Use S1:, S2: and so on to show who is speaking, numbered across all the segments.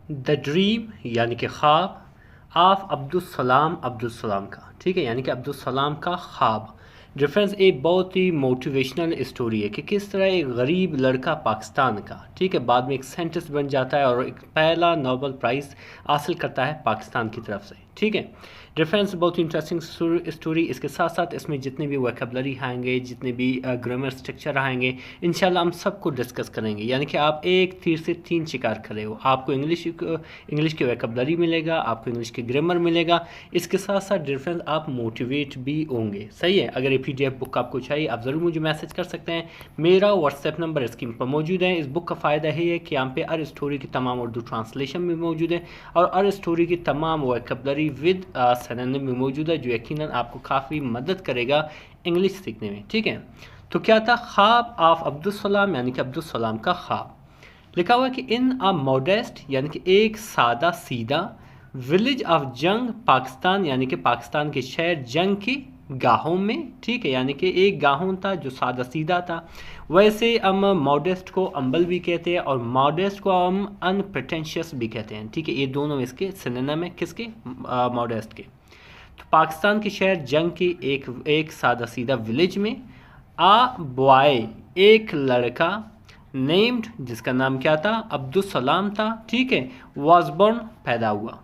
S1: The dream یعنی کہ خواب آف عبدالسلام کا، ٹھیک ہے، یعنی کہ عبدالسلام کا خواب۔ ریفرنس ایک بہت ہی موٹیویشنل اسٹوری ہے کہ کس طرح ایک غریب لڑکا پاکستان کا، ٹھیک ہے، بعد میں ایک سائنٹسٹ بن جاتا ہے اور ایک پہلا نوبل پرائز حاصل کرتا ہے پاکستان کی طرف سے، ٹھیک ہے۔ ریفرنس بہت انٹرسٹنگ اسٹوری، اس کے ساتھ ساتھ اس میں جتنے بھی ویکیبلری آئیں گے، جتنے بھی گرامر اسٹرکچر آئیں گے، انشاءاللہ ہم سب کو ڈسکس کریں گے، یعنی کہ آپ ایک تیر سے تین شکار کرے ہو، آپ کو انگلش کی ویکیبلری ملے گا، آپ کو انگلش کی گرامر ملے گا، اس کے ساتھ ساتھ ریفرنس آپ موٹیویٹ بھی ہوں گے، صحیح ہے۔ اگر یہ PDF بک آپ کو چاہیے آپ ضرور مجھے میسج کر سکتے ہیں، میرا واٹس ایپ نمبر اسکرین پر موجود ہے۔ اس بک کا فائدہ یہ ہے کہ یہاں پہ ہر اسٹوری کی تمام اردو ٹرانسلیشن بھی موجود ہے اور ہر اسٹوری کی تمام ویکیبلری ود سینونیم بھی موجود ہے، جو یقیناً آپ کو کافی مدد کرے گا انگلش سیکھنے میں، ٹھیک ہے۔ تو کیا تھا؟ خواب آف عبدالسلام، یعنی کہ عبدالسلام کا خواب۔ لکھا ہوا ہے کہ ان آ موڈیسٹ، یعنی کہ ایک سادہ سیدھا، ولیج آف جنگ پاکستان، یعنی کہ پاکستان کے شہر جنگ کے گاہوں میں، ٹھیک ہے، یعنی کہ ایک گاہوں تھا جو سادہ سیدھا تھا۔ ویسے ہم موڈیسٹ کو امبل بھی کہتے ہیں اور موڈیسٹ کو ہم انپریٹینشیس بھی کہتے ہیں، ٹھیک ہے، یہ دونوں اس کے سنونیم ہیں، کس کے؟ موڈیسٹ کے۔ تو پاکستان کے شہر جنگ کے ایک سادہ سیدھا ولیج میں بوائے، ایک لڑکا، نیمڈ، جس کا نام کیا تھا؟ عبدالسلام تھا، ٹھیک ہے، واز بورن، پیدا ہوا۔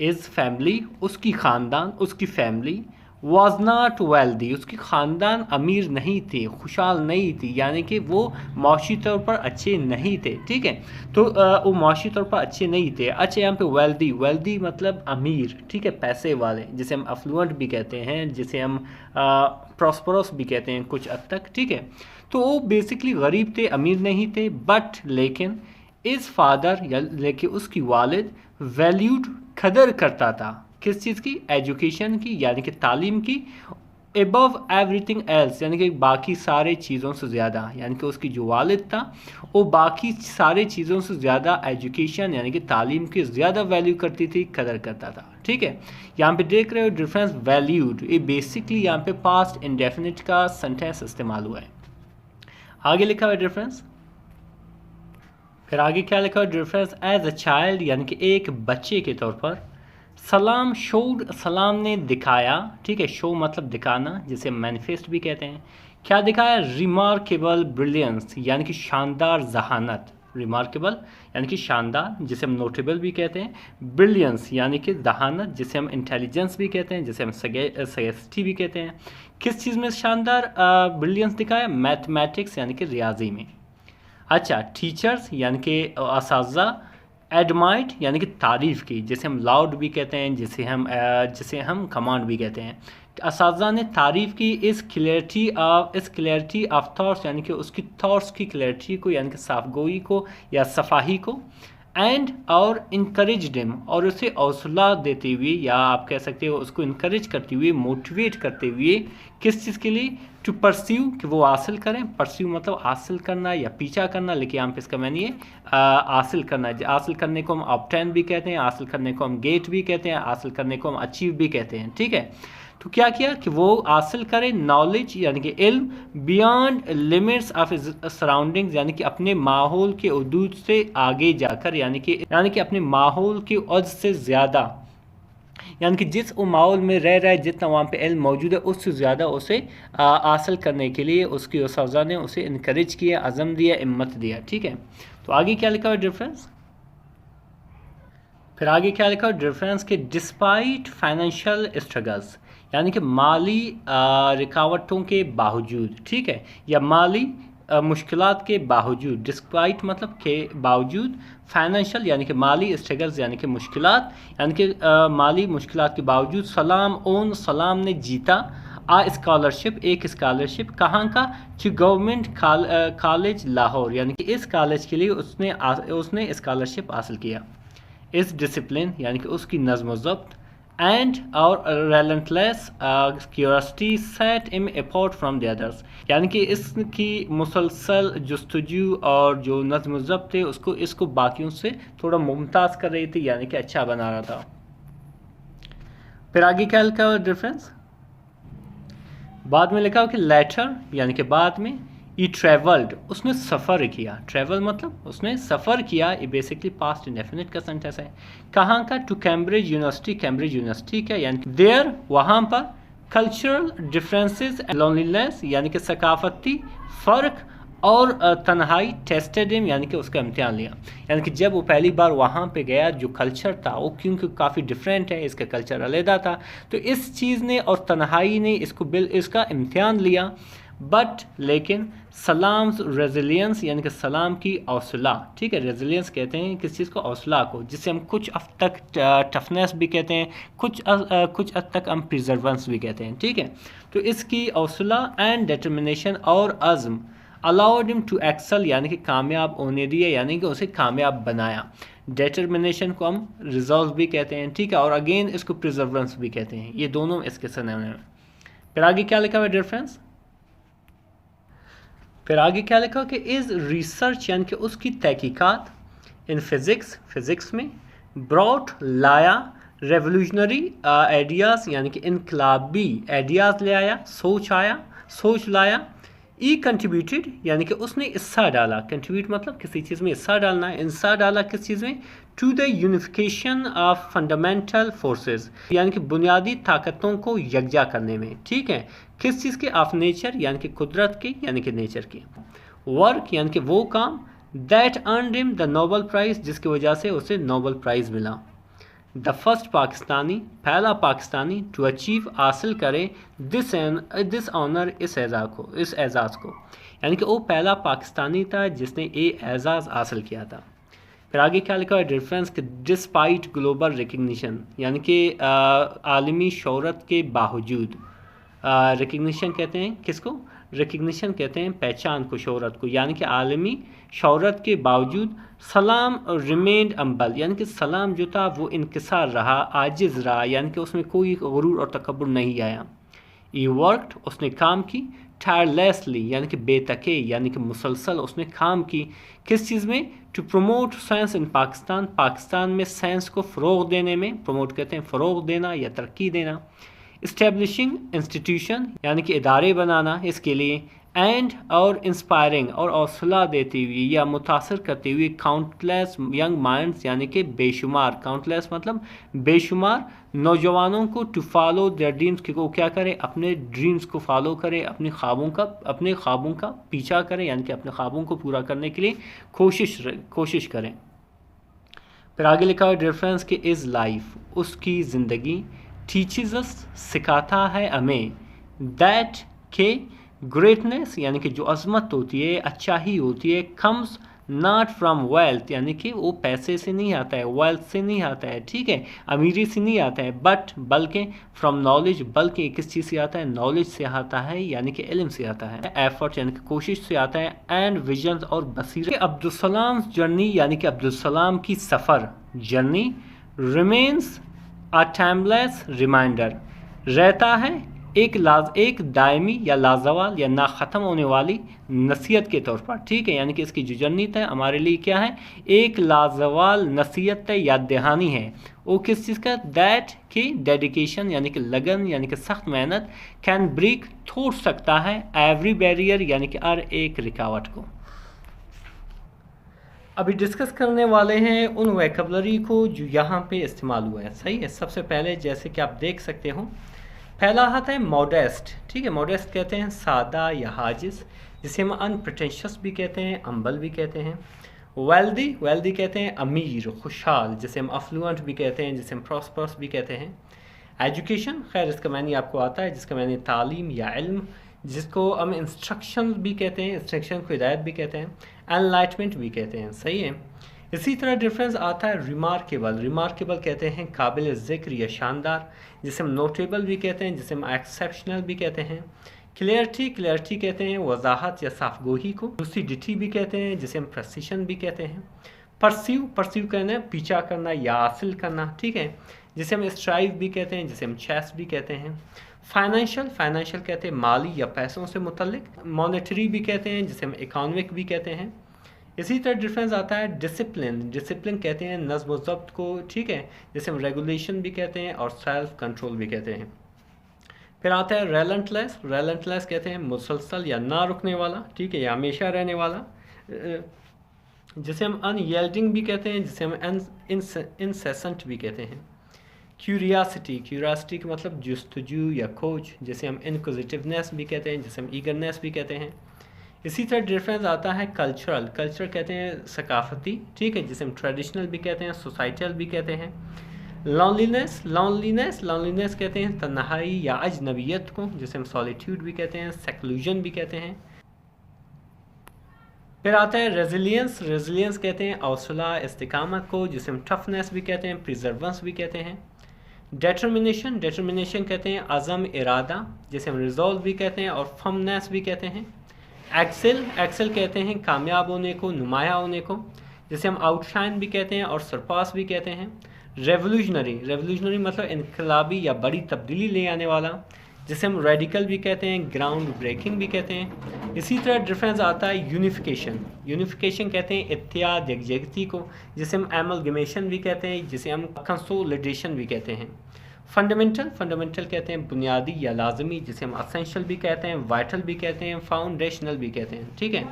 S1: از فیملی، اس کی خاندان، اس کی فیملی، واز ناٹ ویلدی، اس کی خاندان امیر نہیں تھے، خوشحال نہیں تھی، یعنی کہ وہ معاشی طور پر اچھے نہیں تھے، ٹھیک ہے۔ تو وہ معاشی طور پر اچھے نہیں تھے۔ اچھا، یہاں پہ ویلدی مطلب امیر، ٹھیک ہے، پیسے والے، جسے ہم افلوئنٹ بھی کہتے ہیں، جسے ہم پراسپرس بھی کہتے ہیں کچھ حد تک، ٹھیک ہے۔ تو وہ بیسکلی غریب تھے، امیر نہیں تھے، بٹ لیکن اس فادر، لیکن اس کی والد ویلیوڈ، قدر کرتا تھا کس چیز کی؟ ایجوکیشن کی، یعنی کہ تعلیم کی، ابو ایوری تھنگ ایلس، یعنی کہ باقی سارے چیزوں سے زیادہ، یعنی کہ اس کی جو والد تھا وہ باقی سارے چیزوں سے زیادہ ایجوکیشن یعنی کہ تعلیم کی زیادہ ویلیو کرتی تھی، قدر کرتا تھا، ٹھیک ہے۔ یہاں پہ دیکھ رہے ہو ڈفرینس ویلیوڈ، یہ بیسکلی یہاں پہ پاسٹ انڈیفینٹ کا سینٹینس استعمال ہوا ہے۔ آگے لکھا ہوا ہے ڈفرینس، پھر آگے کیا لکھا ہوا ہے ڈفرینس؟ ایز اے چائلڈ، یعنی کہ ایک بچے کے طور پر، سلام شوڈ، سلام نے دکھایا، ٹھیک ہے، شو مطلب دکھانا، جسے مینیفیسٹ بھی کہتے ہیں۔ کیا دکھایا؟ ریمارکیبل بریلینس، یعنی کہ شاندار ذہانت، ریمارکیبل یعنی کہ شاندار، جسے ہم نوٹیبل بھی کہتے ہیں، بریلینس یعنی کہ ذہانت، جسے ہم انٹیلیجنس بھی کہتے ہیں، جسے ہم سگیسٹی بھی کہتے ہیں۔ کس چیز میں شاندار بریلینس دکھایا؟ میتھمیٹکس یعنی کہ ریاضی میں۔ اچھا، ٹیچرز یعنی کہ اساتذہ، ایڈمائرڈ یعنی کہ تعریف کی، جسے ہم لاؤڈ بھی کہتے ہیں، جسے ہم کمانڈ بھی کہتے ہیں۔ اساتذہ نے تعریف کی اس کلیئرٹی آف تھاٹس، یعنی کہ اس کی تھاٹس کی کلیئرٹی کو، یعنی کہ صاف گوئی کو یا صفائی کو، اینڈ اور انکریجڈ ہم، اور اسے حوصلہ دیتے ہوئے، یا آپ کہہ سکتے ہو اس کو انکریج کرتے ہوئے، موٹیویٹ کرتے ہوئے، کس چیز کے لیے؟ ٹو پرسیو، کہ وہ حاصل کریں، پرسیو مطلب حاصل کرنا یا پیچھا کرنا، لیکن یہاں پہ اس کا معنی ہے حاصل کرنا۔ حاصل کرنے کو ہم آبٹین بھی کہتے ہیں، حاصل کرنے کو ہم گیٹ بھی کہتے ہیں، حاصل کرنے کو ہم اچیو بھی کہتے ہیں، ٹھیک ہے۔ تو کیا کہ وہ حاصل کرے نالج یعنی کہ علم، بیانڈ لمٹس آف سراؤنڈنگز، یعنی کہ اپنے ماحول کے حدود سے آگے جا کر، یعنی کہ اپنے ماحول کے عد سے زیادہ، یعنی کہ جس وہ ماحول میں رہ رہا ہے، جتنا وہاں پہ علم موجود ہے، اس سے زیادہ اسے حاصل کرنے کے لیے اس کی اساتذہ نے اسے انکریج کیا، عزم دیا، ہمت دیا، ٹھیک ہے۔ تو آگے کیا لکھا ہوا ڈفرینس؟ پھر آگے کیا لکھا ہوا ڈفرینس کہ ڈسپائٹ فائنینشیل اسٹرگلز، یعنی کہ مالی رکاوٹوں کے باوجود، ٹھیک ہے، یا مالی مشکلات کے باوجود، ڈسپائٹ مطلب کے باوجود، فائنینشیل یعنی کہ مالی، اسٹرگلز یعنی کہ مشکلات، یعنی کہ مالی مشکلات کے باوجود، سلام نے جیتا اسکالرشپ، ایک اسکالرشپ، کہاں کا؟ ٹو گورنمنٹ کالج لاہور، یعنی کہ اس کالج کے لیے اس نے اسکالرشپ حاصل کیا۔ اس ڈسپلن یعنی کہ اس کی نظم و ضبط، اینڈ اور ریلنٹلیس کیوریوسٹی سیٹ ہم اپارٹ فرام دی ادرس، یعنی کہ اس کی مسلسل جستجو اور جو نظم و ضبط ہے اس کو باقیوں سے تھوڑا ممتاز کر رہی تھی، یعنی کہ اچھا بنا رہا تھا۔ پھر آگے کیا لکھا ہوا ڈفرینس؟ بعد میں لکھا ہوا کہ لیٹر یعنی کہ بعد میں، ई ट्रेवल्ड, उसने सफ़र किया, ट्रेवल मतलब उसने सफ़र किया, ये बेसिकली पास्ट इंडेफिनिट का सेंटेंस है। कहाँ का? To Cambridge university, Cambridge university का, यानी देयर वहाँ पर, कल्चरल डिफरेंसेस एंड लोनलीनेस यानी कि सकाफती फ़र्क और तन्हाई, टेस्टेड हिम यानी कि उसका इम्तिहान लिया। यानी कि जब वो पहली बार वहाँ पे गया, जो कल्चर था वो क्योंकि काफ़ी डिफरेंट है, इसका कल्चर अलहदा था, तो इस चीज़ ने और तन्हाई ने इसका इम्तिहान लिया। बट लेकिन सलाम्स रेजिलियंस यानी कि सलाम की हौसला, ठीक है, रेजिलियंस कहते हैं किस चीज़ को? हौसला को, जिससे हम कुछ हद तक टफनेस भी कहते हैं, कुछ हद तक हम प्रिजर्वेंस भी कहते हैं, ठीक है। तो इसकी हौसला एंड डिटर्मिनेशन और अज़्म अलाउड हिम टू एक्सल यानी कि कामयाब होने दिए, यानी कि उसे कामयाब बनाया। डिटर्मिनेशन को हम रिजॉल्व भी कहते हैं, ठीक है, और अगेन इसको प्रिजर्वेंस भी कहते हैं। ये दोनों इसके सिनोनिम हैं। फिर आगे क्या लिखा हुआ है डिफरेंस? फिर आगे क्या लिखा कि इज़ रिसर्च यानी कि उसकी तहकीकात इन फिज़िक्स, फिज़िक्स में, ब्रॉट लाया रेवोल्यूशनरी आइडियाज़ यानी कि इनकलाबी आइडियाज़ ले आया, सोच लाया। ई कंट्रीब्यूटेड यानी कि उसने हिस्सा डाला, कंट्रीब्यूट मतलब किसी चीज़ में हिस्सा डालना, हिस्सा डाला किस चीज़ में? To the unification of fundamental forces यानी कि बुनियादी ताकतों को यकजा करने में, ठीक है। किस चीज़ के? ऑफ नेचर यानी कि कुदरत की, यानी कि नेचर की। वर्क यानी कि वो काम, that earned him the Nobel prize जिसकी वजह से उसे नोबल प्राइज़ मिला। द फर्स्ट पाकिस्तानी, पहला पाकिस्तानी, टू अचीव हासिल करे दिस ऑनर, इस एजाज़ को, यानी कि वो पहला पाकिस्तानी था जिसने ये एजाज़ हासिल किया था। फिर आगे क्या लिखा है डिफरेंस कि डिस्पाइट ग्लोबल रिकग्निशन यानी कि आलमी शोहरत के बावजूद, रिकग्निशन कहते हैं किसको? रिकग्निशन कहते हैं पहचान को, शोहरत को, यानी कि आलमी शोहरत के बावजूद सलाम रिमेंड अम्बल यानी कि सलाम जो था वो इनकिसार रहा, आजिज़ रहा, यानी कि उसमें कोई गुरूर और तकब्बुर नहीं आया। ई वर्कड उसने काम की, टायरलेसली यानी कि बेतके यानी कि मुसलसल उसने काम की, किस चीज़ में? टू प्रमोट साइंस इन पाकिस्तान, पाकिस्तान में साइंस को फ़रोग़ देने में, प्रमोट कहते हैं फ़रोग़ देना या तरक्की देना। इस्टेब्लिशिंग इंस्टीट्यूशन यानी कि इदारे बनाना इसके लिए, एंड और इंस्पायरिंग और हौसला देती हुई या मुतासर करती हुई काउंटलेस यंग माइंड्स यानी कि बेशुमार, काउंटलेस मतलब बेशुमार नौजवानों को टू फॉलो देयर ड्रीम्स, कि वो क्या करें? अपने ड्रीम्स को फॉलो करें, अपने ख्वाबों का पीछा करें, यानी कि अपने ख्वाबों को पूरा करने के लिए कोशिश करें। फिर आगे लिखा है रेफरेंस कि इज़ लाइफ उसकी ज़िंदगी, टीचेस अस सिखाता है हमें, दैट के ग्रेटनेस यानी कि जो अज़मत होती है, अच्छाई होती है, कम्स नॉट फ्रॉम वेल्थ यानी कि वो पैसे से नहीं आता है, वेल्थ से नहीं आता है, ठीक है, अमीरी से नहीं आता है, बल्कि फ्रॉम नॉलेज, बल्कि किस चीज़ से आता है? नॉलेज से आता है, यानी कि इल्म से आता है, एफर्ट यानी कि कोशिश से आता है, एंड विजन और बसीरत। अब्दुल सलाम जर्नी यानी कि अब्दुल सलाम की सफ़र, journey, remains a timeless reminder रहता है एक दायमी या लाजवाल या ना ख़त्म होने वाली नसीहत के तौर पर, ठीक है, यानी कि इसकी जो जर्नी है हमारे लिए क्या है? एक लाजवाल नसीहत है, याद दहानी है। वो किस चीज़ का? दैट की डेडिकेशन यानी कि लगन यानी कि सख्त मेहनत, कैन ब्रेक तोड़ सकता है एवरी बैरियर यानी कि हर एक रुकावट को। अभी डिस्कस करने वाले हैं उन वोकैबुलरी को जो यहाँ पे इस्तेमाल हुआ है, सही है। सबसे पहले जैसे कि आप देख सकते हो, पहला आता है मॉडेस्ट, ठीक है, मॉडेस्ट कहते हैं सादा या हाजिज, जिसे हम अनप्रिटेंशियस भी कहते हैं, अम्बल भी कहते हैं। वेल्दी कहते हैं अमीर, खुशहाल, जिसे हम अफ्लुएंट भी कहते हैं, जिसे हम प्रॉस्परस भी कहते हैं। एजुकेशन, खैर इसका मैंने आपको आता है, जिसका मैंने तालीम या इल्म, जिसको हम इंस्ट्रक्शन भी कहते हैं, इंस्ट्रक्शन को हिदायत भी कहते हैं, एनलाइटमेंट भी कहते हैं, सही है। इसी तरह डिफरेंस आता है रिमार्केबल कहते हैं काबिल ज़िक्र या शानदार, जिसे हम नोटेबल भी कहते हैं, जिसे हम एक्सेप्शनल भी कहते हैं। क्लियरिटी कहते हैं वजाहत या साफगोही को। लूसिडिटी भी कहते हैं, जिसे हम प्रेसिशन भी कहते हैं। परसीव करना, पीछा करना या हासिल करना, ठीक है, जिसे हम स्ट्राइव भी कहते हैं, जिसे हम चेस भी कहते हैं। फाइनेंशियल कहते हैं माली या पैसों से मुतल्लिक। मॉनेटरी भी कहते हैं, जिसे हम इकोनॉमिक भी कहते हैं। इसी तरह डिफरेंस आता है डिसिप्लिन कहते हैं नज़्म व ज़ब्त को, ठीक है, जिसे हम रेगुलेशन भी कहते हैं और सेल्फ कंट्रोल भी कहते हैं। फिर आता है रेलेंटलेस, रेलेंटलेस कहते हैं मुसलसल या ना रुकने वाला, ठीक है, या हमेशा रहने वाला, जिसे हम अनयेल्डिंग भी कहते हैं, जिसे हम इनसेसेंट भी कहते हैं। क्यूरियासिटी, क्यूरियासिटी का मतलब जस्तजू या खोज, जिसे हम इनक्विजिटिवनेस भी कहते हैं, जिसे हम ईगरनेस भी कहते हैं। इसी तरह डिफरेंस आता है कल्चरल, कल्चर कहते हैं सकाफती, ठीक है, जिसे हम ट्रेडिशनल भी कहते हैं, सोसाइटल भी कहते हैं। लॉनलीनेस, लॉनलीनेस, लॉनलीनेस कहते हैं तन्हाई या अजनबियत को, जिसे हम सॉलिट्यूड भी कहते हैं, सेक्लूजन भी कहते हैं। फिर आता है रेजिलियंस, रेजिलियंस कहते हैं हौसला इस्तिकामत को, जिसे हम टफनेस भी कहते हैं, प्रिजर्वेंस भी कहते हैं। डिटर्मिनेशन, डिटर्मिनेशन कहते हैं अज़म इरादा, जिसे हम रिजॉल्व भी कहते हैं और फर्मनेस भी कहते हैं। एक्सेल, एक्सेल कहते हैं कामयाब होने को, नुमाया होने को, जिसे हम आउटशाइन भी कहते हैं और सरपास भी कहते हैं। रेवोल्यूशनरी, रेवोल्यूशनरी मतलब इनकलाबी या बड़ी तब्दीली ले आने वाला, जिसे हम रेडिकल भी कहते हैं, ग्राउंड ब्रेकिंग भी कहते हैं। इसी तरह डिफरेंस आता है यूनिफिकेशन, यूनिफिकेशन कहते हैं इत्तेहाद यकजहती को, जिसे हम एमलगमेशन भी कहते हैं, जिसे हम कंसोलिडेशन भी कहते हैं। फंडामेंटल, फंडामेंटल कहते हैं बुनियादी या लाजमी, जिसे हम असेंशियल भी कहते हैं, वाइटल भी कहते हैं, फाउंडेशनल भी कहते हैं, ठीक है।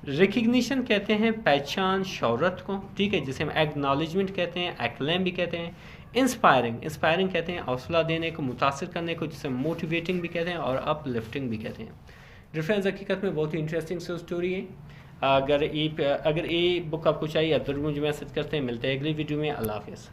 S1: रिकग्निशन कहते हैं पहचान शौहरत को, ठीक है, जिसे हम एक्नॉलेजमेंट कहते हैं, एक्लेम भी कहते हैं। इंस्पायरिंग, इंस्पायरिंग कहते हैं हौसला देने को, मुतासिर करने को, जिसे मोटिवेटिंग भी कहते हैं और अपलिफ्टिंग भी कहते हैं। डिफरेंस हकीकत में बहुत ही इंटरेस्टिंग सी स्टोरी है। अगर ये बुक आपको चाहिए ज़रूर मुझे मैसेज करते हैं। मिलते हैं अगली वीडियो में। अल्लाह हाफ़िज़।